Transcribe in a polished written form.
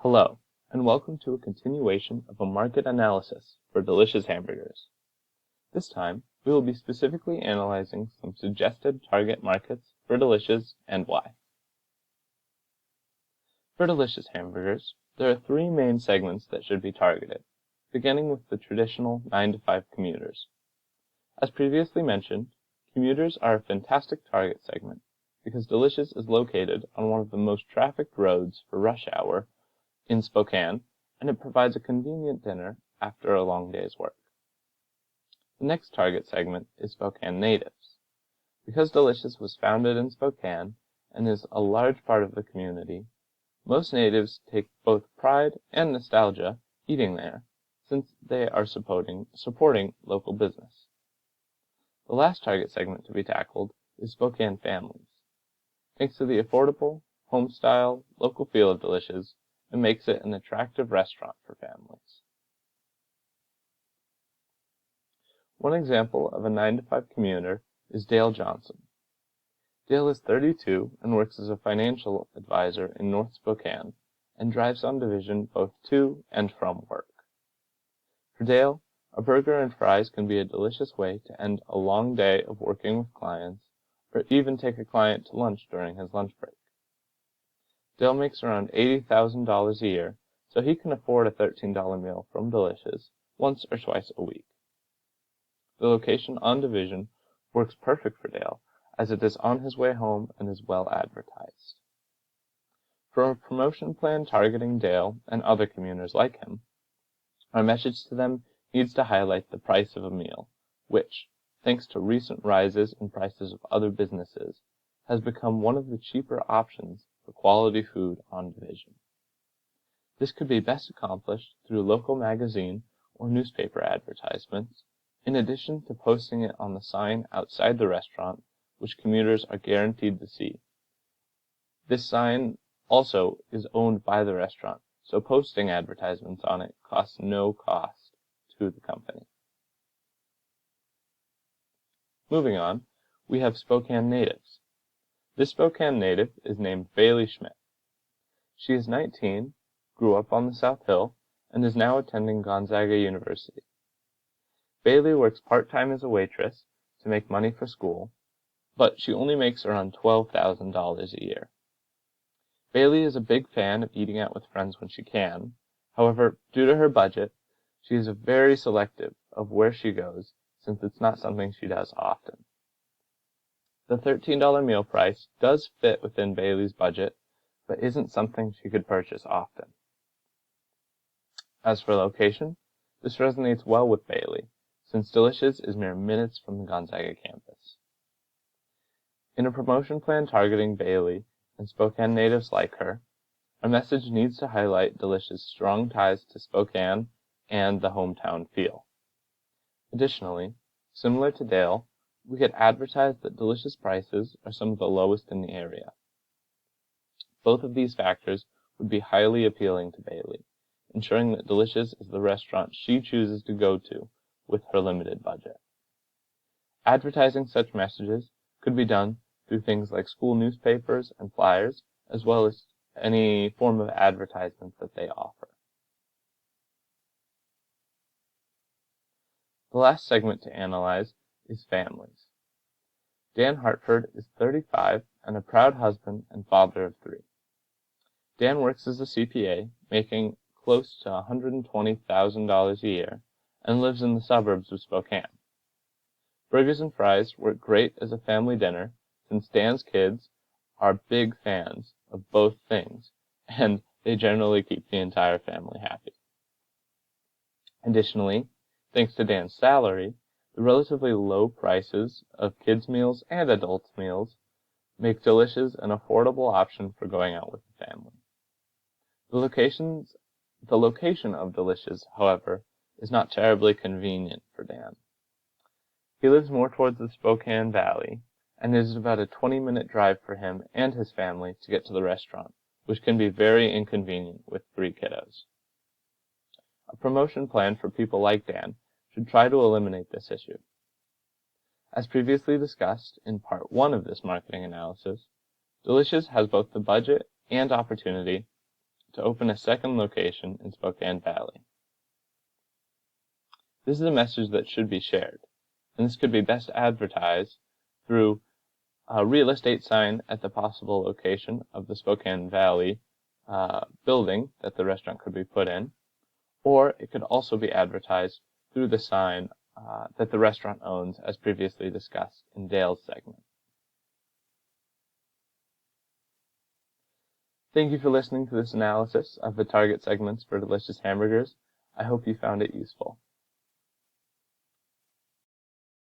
Hello, and welcome to a continuation of a market analysis for D.Lish's hamburgers. This time, we will be specifically analyzing some suggested target markets for D.Lish's and why. For D.Lish's hamburgers, there are three main segments that should be targeted, beginning with the traditional 9-to-5 commuters. As previously mentioned, commuters are a fantastic target segment because D.Lish's is located on one of the most trafficked roads for rush hour in Spokane, and it provides a convenient dinner after a long day's work. The next target segment is Spokane natives. Because D.Lish's was founded in Spokane and is a large part of the community, most natives take both pride and nostalgia eating there, since they are supporting local business. The last target segment to be tackled is Spokane families. Thanks to the affordable, home-style, local feel of D.Lish's, it makes it an attractive restaurant for families. One example of a 9-to-5 commuter is Dale Johnson. Dale is 32 and works as a financial advisor in North Spokane and drives on division both to and from work. For Dale, a burger and fries can be a delicious way to end a long day of working with clients, or even take a client to lunch during his lunch break. Dale makes around $80,000 a year, so he can afford a $13 meal from D.Lish's once or twice a week. The location on Division works perfect for Dale, as it is on his way home and is well advertised. For a promotion plan targeting Dale and other commuters like him, our message to them needs to highlight the price of a meal, which, thanks to recent rises in prices of other businesses, has become one of the cheaper options for quality food on Division. This could be best accomplished through local magazine or newspaper advertisements, in addition to posting it on the sign outside the restaurant, which commuters are guaranteed to see. This sign also is owned by the restaurant, so posting advertisements on it costs no cost to the company. Moving on, we have Spokane natives. This Spokane native is named Bailey Schmidt. She is 19, grew up on the South Hill, and is now attending Gonzaga University. Bailey works part-time as a waitress to make money for school, but she only makes around $12,000 a year. Bailey is a big fan of eating out with friends when she can. However, due to her budget, she is very selective of where she goes, since it's not something she does often. The $13 meal price does fit within Bailey's budget, but isn't something she could purchase often. As for location, this resonates well with Bailey, since D.Lish's is mere minutes from the Gonzaga campus. In a promotion plan targeting Bailey and Spokane natives like her, our message needs to highlight D.Lish's strong ties to Spokane and the hometown feel. Additionally, similar to Dale, we could advertise that D.Lish's prices are some of the lowest in the area. Both of these factors would be highly appealing to Bailey, ensuring that D.Lish's is the restaurant she chooses to go to with her limited budget. Advertising such messages could be done through things like school newspapers and flyers, as well as any form of advertisement that they offer. The last segment to analyze is families. Dan Hartford is 35 and a proud husband and father of 3. Dan works as a CPA, making close to $120,000 a year, and lives in the suburbs of Spokane. Burgers and fries work great as a family dinner, since Dan's kids are big fans of both things, and they generally keep the entire family happy. Additionally, thanks to Dan's salary, the relatively low prices of kids' meals and adults' meals make D.Lish's an affordable option for going out with the family. The location of D.Lish's, however, is not terribly convenient for Dan. He lives more towards the Spokane Valley, and it is about a 20-minute drive for him and his family to get to the restaurant, which can be very inconvenient with 3 kiddos. A promotion plan for people like Dan should try to eliminate this issue. As previously discussed in part 1 of this marketing analysis, D.Lish's has both the budget and opportunity to open a second location in Spokane Valley. This is a message that should be shared, and this could be best advertised through a real estate sign at the possible location of the Spokane Valley building that the restaurant could be put in, or it could also be advertised through the sign that the restaurant owns, as previously discussed in Dale's segment. Thank you for listening to this analysis of the target segments for Delicious Hamburgers. I hope you found it useful.